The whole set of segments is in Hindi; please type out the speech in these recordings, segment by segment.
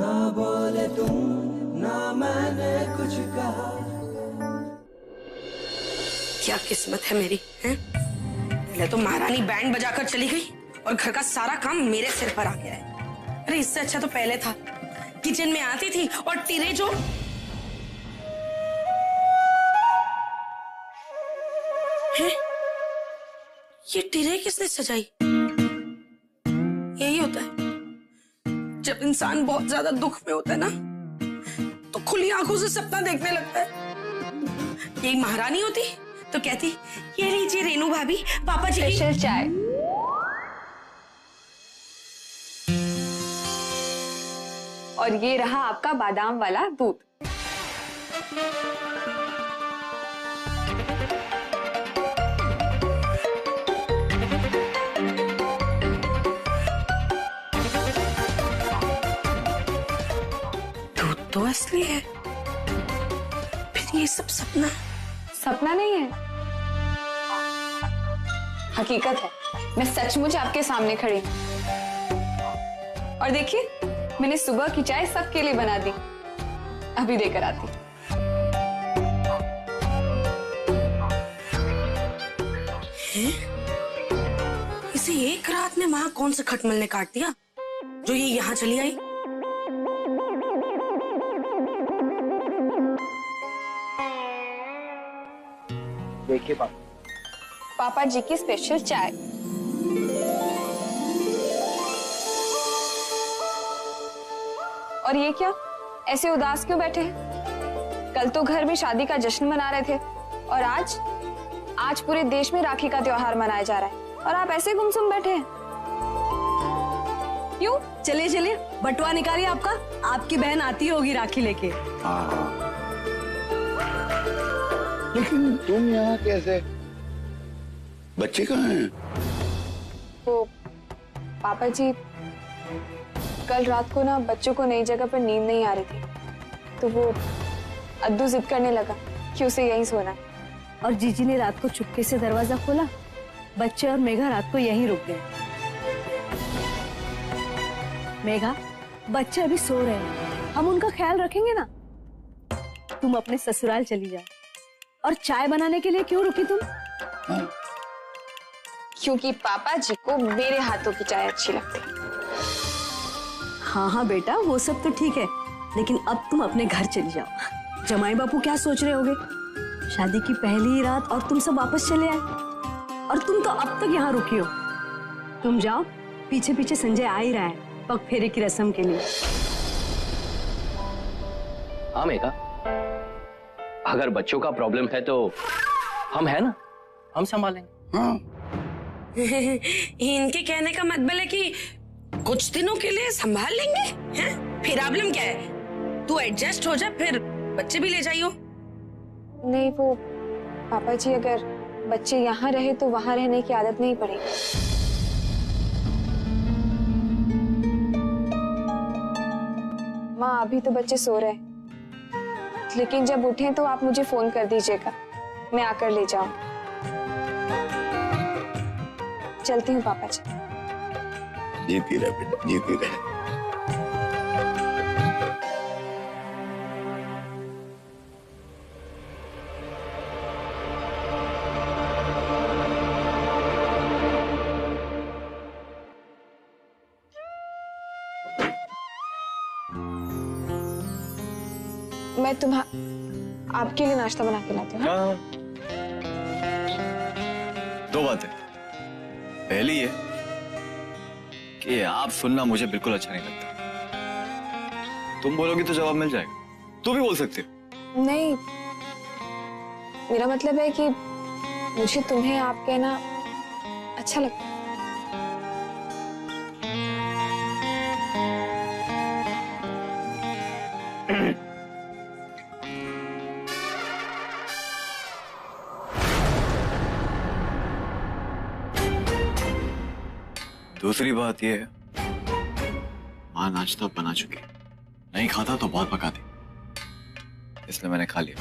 ना बोले तुम, ना मैंने कुछ कहा। क्या किस्मत है मेरी, हैं? पहले तो महारानी बैंड बजाकर चली गई और घर का सारा काम मेरे सिर पर आ गया है। अरे इससे अच्छा तो पहले था, किचन में आती थी और टिरे जो है, ये टिरे किसने सजाई? यही होता है जब इंसान बहुत ज्यादा दुख में होता है ना, तो खुली आंखों से सपना देखने लगता है। यही महारानी होती तो कहती, ये लीजिए रेनू भाभी, पापा जी की स्पेशल चाय। और ये रहा आपका बादाम वाला दूध। दूध तो असली है, फिर ये सब सपना? सपना नहीं है, हकीकत है। मैं सचमुच आपके सामने खड़ी हूं। और देखिए, मैंने सुबह की चाय सबके लिए बना दी, अभी देकर आती। इसे एक रात में वहां कौन सा खटमल ने काट दिया जो ये यहाँ चली आई? देखिए पापा जी की स्पेशल चाय। और ये क्या, ऐसे उदास क्यों बैठे हैं? कल तो घर में शादी का जश्न मना रहे थे और आज पूरे देश में राखी का त्योहार मनाया जा रहा है और आप ऐसे गुमसुम बैठे हैं। क्यों? चलिए चलिए, बटुआ निकालिए आपका, आपकी बहन आती होगी राखी लेके। लेकिन तुम यहाँ कैसे? बच्चे कहाँ हैं? वो पापा जी, कल रात को ना बच्चों को नई जगह पर नींद नहीं आ रही थी, तो वो अद्दू जिद करने लगा कि उसे यहीं सोना। और जीजी ने रात को चुपके से दरवाजा खोला, बच्चे और मेघा रात को यहीं रुक गए। मेघा, बच्चे अभी सो रहे हैं, हम उनका ख्याल रखेंगे ना। तुम अपने ससुराल चली जाओ। और चाय बनाने के लिए क्यों रुकी तुम? क्योंकि पापा जी को मेरे हाथों की चाय अच्छी लगती। हाँ हाँ बेटा, वो सब तो ठीक है, लेकिन अब तुम अपने घर चली जाओ। जमाई बापू क्या सोच रहे होगे? शादी की पहली ही रात और तुम सब वापस चले आए, और तुम तो अब तक यहाँ रुकी हो। तुम जाओ, पीछे पीछे संजय आ ही रहा है पग फेरे की रस्म के लिए। हाँ मेघा, अगर बच्चों का प्रॉब्लम है तो हम है ना, हम संभालेंगे। हाँ। इनके कहने का मतलब है कि कुछ दिनों के लिए संभाल लेंगे, हैं? फिर प्रॉब्लम क्या है? तू एडजस्ट हो जा, फिर बच्चे भी ले जाइयो। नहीं, वो पापा जी, अगर बच्चे यहाँ रहे तो वहां रहने की आदत नहीं पड़ेगी। माँ, अभी तो बच्चे सो रहे हैं, लेकिन जब उठे तो आप मुझे फोन कर दीजिएगा, मैं आकर ले जाऊं। चलती हूँ पापा जी। जीती रहे बेटा, जीती रहे। मैं आपके लिए नाश्ता बना के लाती हूँ। हाँ। दो बातें। पहली ये कि आप सुनना मुझे बिल्कुल अच्छा नहीं लगता। तुम बोलोगी तो जवाब मिल जाएगा। तू भी बोल सकती हो। नहीं, मेरा मतलब है कि मुझे तुम्हें आप कहना अच्छा लगता है। दूसरी बात यह है, माँ नाश्ता बना चुकी है, नहीं खाता तो बहुत पकाती, इसलिए मैंने खा लिया।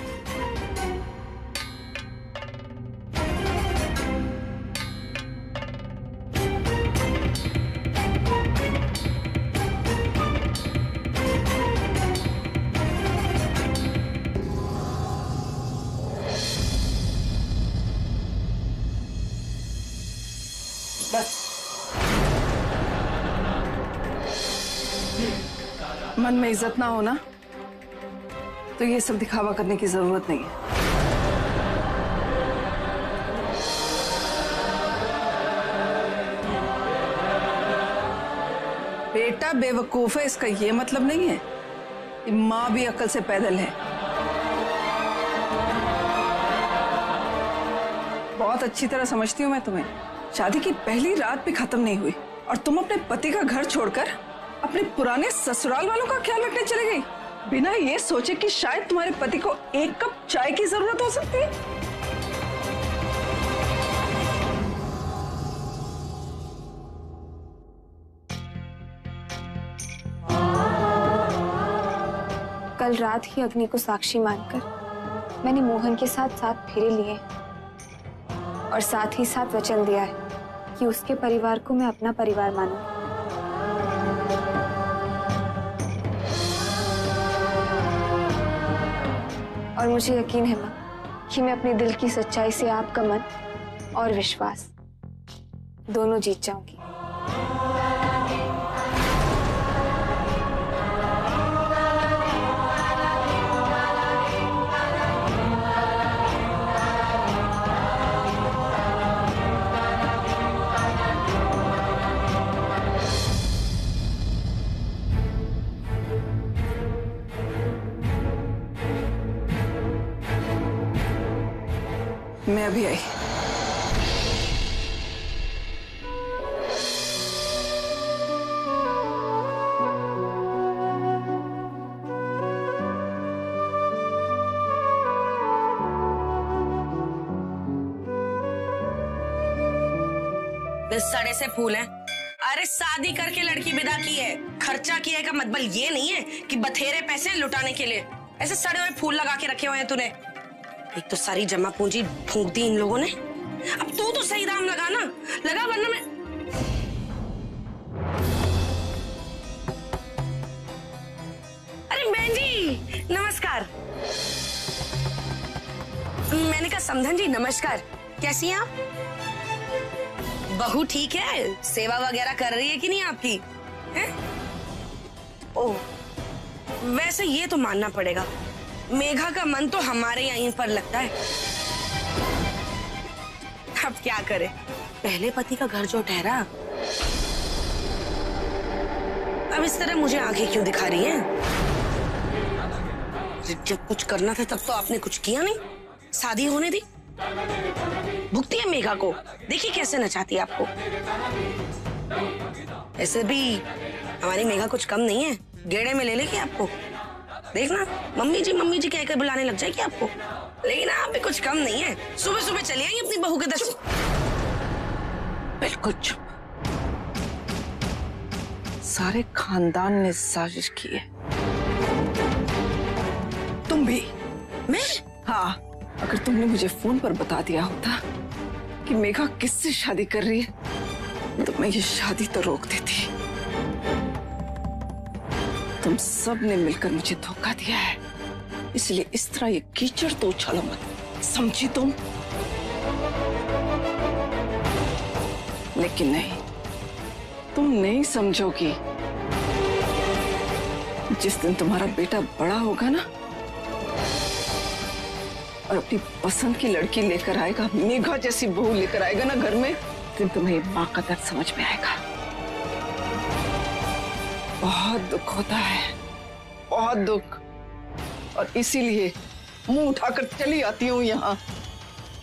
मन में इज्जत ना हो ना तो ये सब दिखावा करने की जरूरत नहीं है। बेटा बेवकूफ है इसका ये मतलब नहीं है कि माँ भी अक्ल से पैदल है। बहुत अच्छी तरह समझती हूँ मैं तुम्हें। शादी की पहली रात भी खत्म नहीं हुई और तुम अपने पति का घर छोड़कर अपने पुराने ससुराल वालों का ख्याल रखने चले गई, बिना ये सोचे कि शायद तुम्हारे पति को एक कप चाय की जरूरत हो सकती है। कल रात ही अग्नि को साक्षी मानकर मैंने मोहन के साथ 7 फेरे लिए और साथ ही साथ वचन दिया है कि उसके परिवार को मैं अपना परिवार मानूं। और मुझे यकीन है मां कि मैं अपने दिल की सच्चाई से आपका मन और विश्वास दोनों जीत जाऊंगी। मैं अभी आई। सड़े से फूल हैं। अरे शादी करके लड़की विदा की है, खर्चा किया का मतलब ये नहीं है कि बथेरे पैसे लुटाने के लिए ऐसे सड़े हुए फूल लगा के रखे हुए हैं तूने। एक तो सारी जमा पूंजी फूंक दी इन लोगों ने। अब तू तो सही दाम लगा ना, लगा वरना मैं। अरे बहन जी नमस्कार। मैंने कहा समधन जी नमस्कार, कैसी हैं आप? बहू ठीक है? सेवा वगैरह कर रही है कि नहीं आपकी? हैं? ओह, वैसे ये तो मानना पड़ेगा, मेघा का मन तो हमारे यहीं पर लगता है। अब क्या करे, पहले पति का घर जो ठहरा, अब इस तरह मुझे आगे क्यों दिखा रही है? जब कुछ करना था तब तो आपने कुछ किया नहीं, शादी होने दी। भुगती है मेघा को, देखिए कैसे नचाती है आपको। ऐसे भी हमारी मेघा कुछ कम नहीं है, गेड़े में ले लेगी आपको। देखना मम्मी जी कहकर बुलाने लग जाएगी आपको। लेकिन आप भी कुछ कम नहीं है, सुबह सुबह चली आएंगी अपनी बहू के दर्शन। बिल्कुल चुप। सारे खानदान ने साजिश की है, तुम भी। मैं? हाँ, अगर तुमने मुझे फोन पर बता दिया होता कि मेघा किससे शादी कर रही है तो मैं ये शादी तो रोक देती। तुम सब ने मिलकर मुझे धोखा दिया है, इसलिए इस तरह ये कीचड़ तो उछालो मत, समझी तुम? लेकिन नहीं, तुम नहीं समझोगी। जिस दिन तुम्हारा बेटा बड़ा होगा ना और अपनी पसंद की लड़की लेकर आएगा, मेघा जैसी बहू लेकर आएगा ना घर में, दिन तुम्हें माँ का दर्द समझ में आएगा। बहुत दुख होता है, बहुत दुख, और इसीलिए मुंह उठाकर चली आती हूँ यहाँ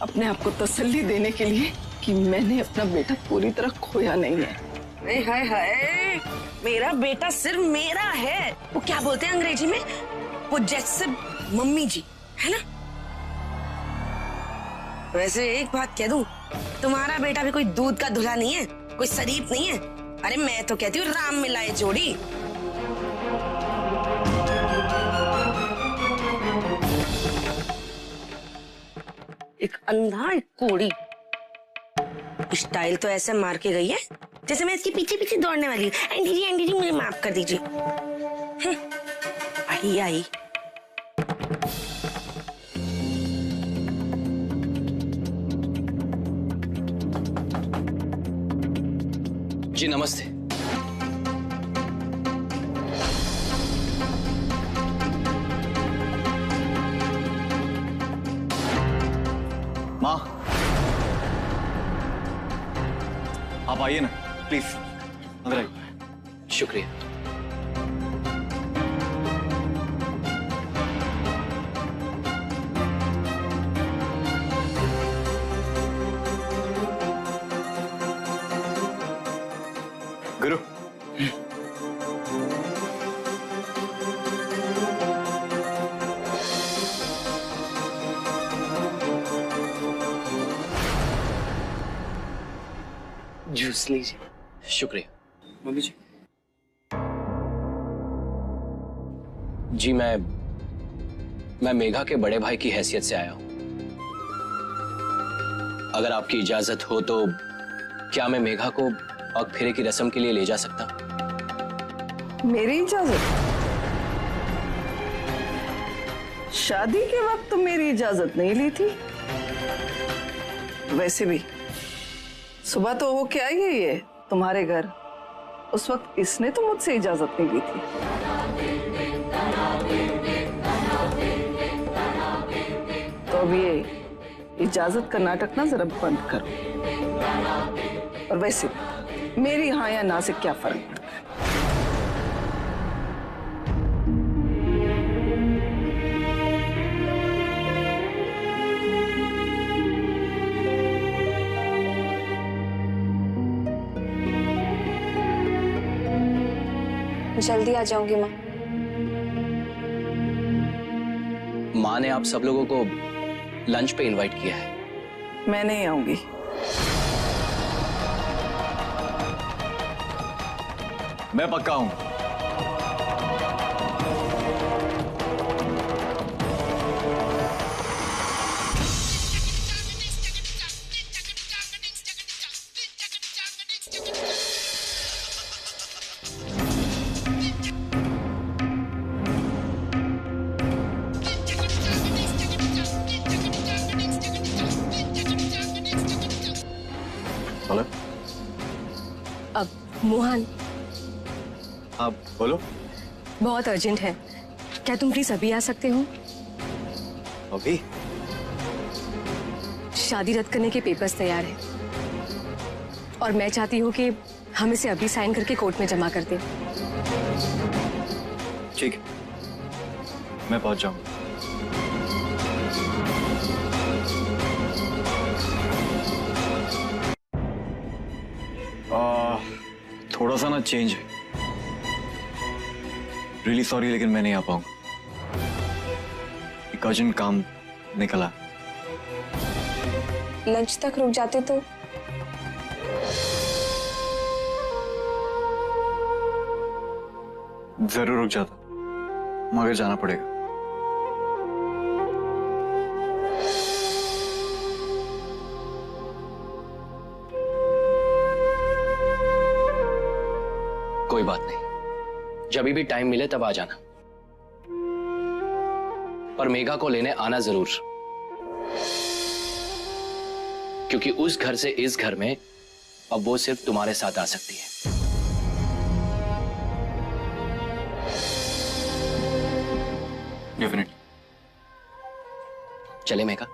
अपने आप को तसल्ली देने के लिए कि मैंने अपना बेटा पूरी तरह खोया नहीं है। हाय हाय, मेरा बेटा सिर्फ मेरा है। वो क्या बोलते हैं अंग्रेजी में, वो जैसे मम्मी जी, है ना? वैसे एक बात कह दूं, तुम्हारा बेटा भी कोई दूध का धुला नहीं है, कोई शरीफ नहीं है। अरे मैं तो कहती हूँ राम मिलाए जोड़ी। एक अंधा एक कोड़ी, स्टाइल तो ऐसे मार के गई है जैसे मैं इसके पीछे पीछे दौड़ने वाली हूँ। आंटी जी मुझे माफ कर दीजिए। आई जी नमस्ते। आप आइए ना प्लीज, अंदर आइए। शुक्रिया। गुरु, जूस लीजिए। शुक्रिया। मम्मी जी। जी मैं मेघा के बड़े भाई की हैसियत से आया हूं। अगर आपकी इजाजत हो तो क्या मैं मेघा को पग फेरे की रस्म के लिए ले जा सकता हूं? मेरी इजाजत? शादी के वक्त तो मेरी इजाजत नहीं ली थी। वैसे भी सुबह तो वो क्या ही है ये तुम्हारे घर, उस वक्त इसने तो मुझसे इजाजत नहीं ली थी। तो अब ये इजाजत का नाटक ना जरा बंद करो। और वैसे मेरी हाँ या ना से क्या फर्क पड़ता है? जल्दी आ जाऊंगी माँ। माँ ने आप सब लोगों को लंच पे इनवाइट किया है। मैं नहीं आऊंगी। मैं पक्का हूं। हेलो। अब मोहन, हाँ बोलो। बहुत अर्जेंट है, क्या तुम प्लीज अभी आ सकते हो? अभी? शादी रद्द करने के पेपर्स तैयार हैं और मैं चाहती हूँ कि हम इसे अभी साइन करके कोर्ट में जमा कर दें। ठीक है, मैं पहुंच जाऊंगा। थोड़ा सा ना चेंज है, रियली सॉरी, लेकिन मैं नहीं आ पाऊंगा। एक अर्जेंट काम निकला। लंच तक रुक जाते तो? जरूर रुक जाता, मगर जाना पड़ेगा। कोई बात नहीं, जब भी टाइम मिले तब आ जाना, पर मेघा को लेने आना जरूर, क्योंकि उस घर से इस घर में अब वो सिर्फ तुम्हारे साथ आ सकती है। डेफिनेटली। चले मेघा।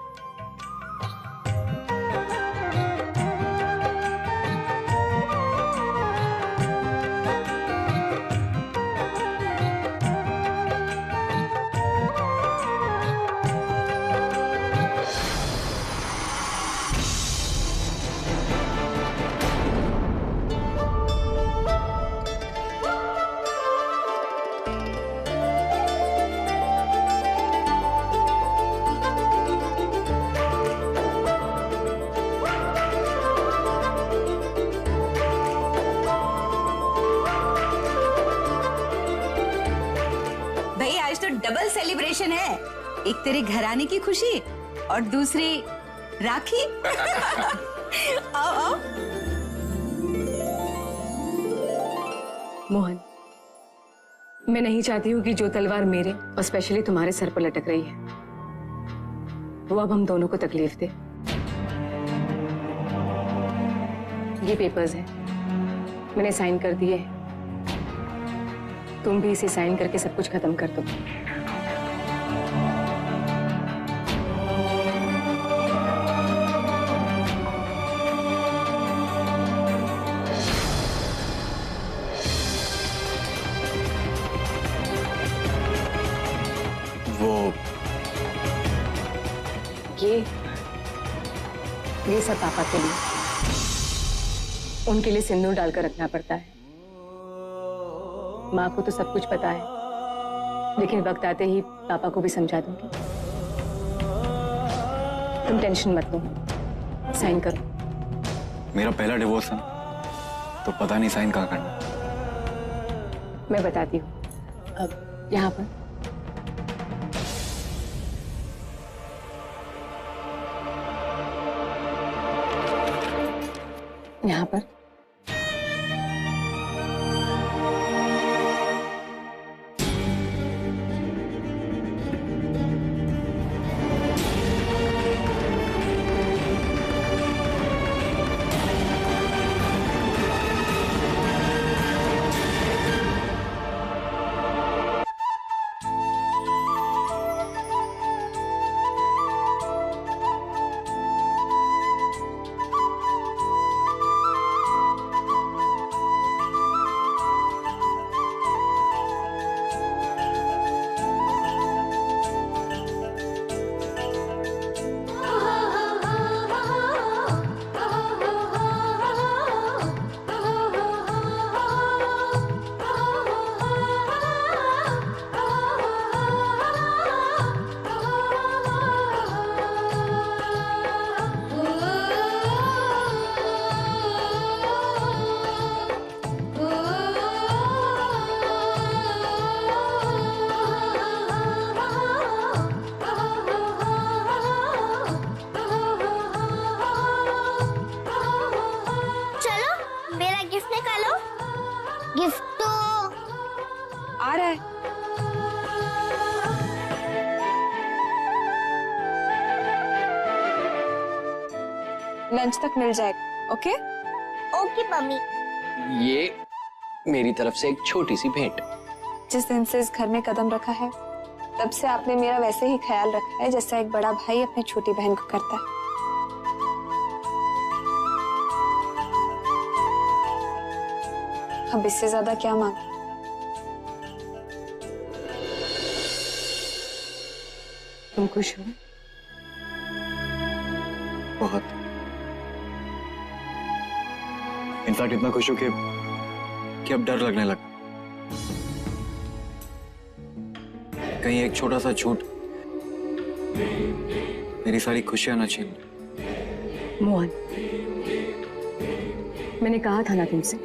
डबल सेलिब्रेशन है, एक तेरे घराने की खुशी और दूसरी राखी। आओ आओ। मोहन, मैं नहीं चाहती हूँ कि जो तलवार मेरे और स्पेशली तुम्हारे सर पर लटक रही है वो अब हम दोनों को तकलीफ दे। ये पेपर्स हैं, मैंने साइन कर दिए हैं, तुम भी इसे साइन करके सब कुछ खत्म कर दो। वो ये सब पापा के लिए, उनके लिए सिंदूर डालकर रखना पड़ता है। माँ को तो सब कुछ पता है, लेकिन वक्त आते ही पापा को भी समझा दूंगी। तुम टेंशन मत लो, साइन करो। मेरा पहला डिवोर्स है, तो पता नहीं साइन कहाँ करना। मैं बताती हूँ। अब यहाँ पर यहाँ पर गिफ्ट तो आ रहा है। लंच तक मिल जाएगा। Okay okay mummy. ये मेरी तरफ से एक छोटी सी भेंट। जिस दिन से इस घर में कदम रखा है, तब से आपने मेरा वैसे ही ख्याल रखा है जैसा एक बड़ा भाई अपनी छोटी बहन को करता है। अब इससे ज्यादा क्या मांगे? तुम खुश हो? बहुत। इनफैक्ट इतना खुश हूं कि अब डर लगने लगा। कहीं एक छोटा सा झूठ मेरी सारी खुशियां न छीन ले। मोहन, मैंने कहा था ना तुमसे,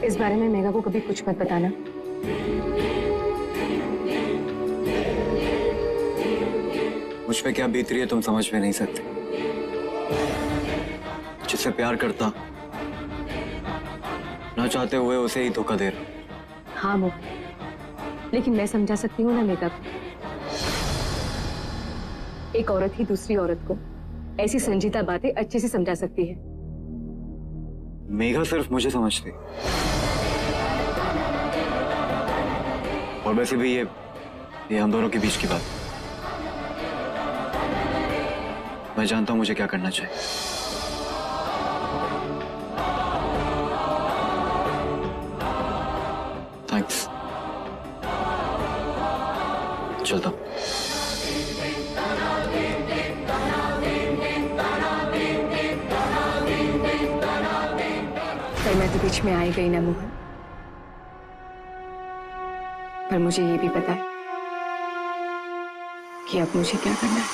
इस बारे में मेघा को कभी कुछ मत बताना। मुझ पे क्या बीत रही है तुम समझ में नहीं सकते। जिससे प्यार करता, ना चाहते हुए उसे ही धोखा दे रहा। हाँ मोहन, लेकिन मैं समझा सकती हूँ ना मेघा को। एक औरत ही दूसरी औरत को ऐसी संजीदा बातें अच्छे से समझा सकती है। मेघा सिर्फ मुझे समझती, और वैसे भी ये हम दोनों के बीच की बात। मैं जानता हूं मुझे क्या करना चाहिए। थैंक्स। चलता हूं। पर मैं तो बीच में आई गई ना मोहन। पर मुझे ये भी पता है कि अब मुझे क्या करना है।